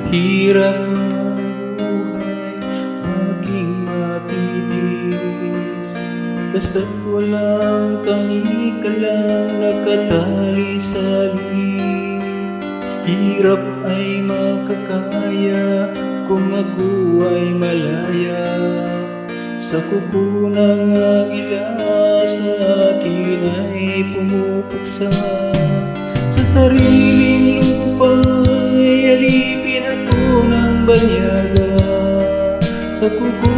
Hirap ng buhay aking matitis, basta't walang tangi ka lang nakatali sa luwi. Hirap ay makakaya kung ako ay malaya sa kuko ng agila, sa akin ay pumupuksa. Sa sariling lupa ay alipin ako ng banyaga, sa kuko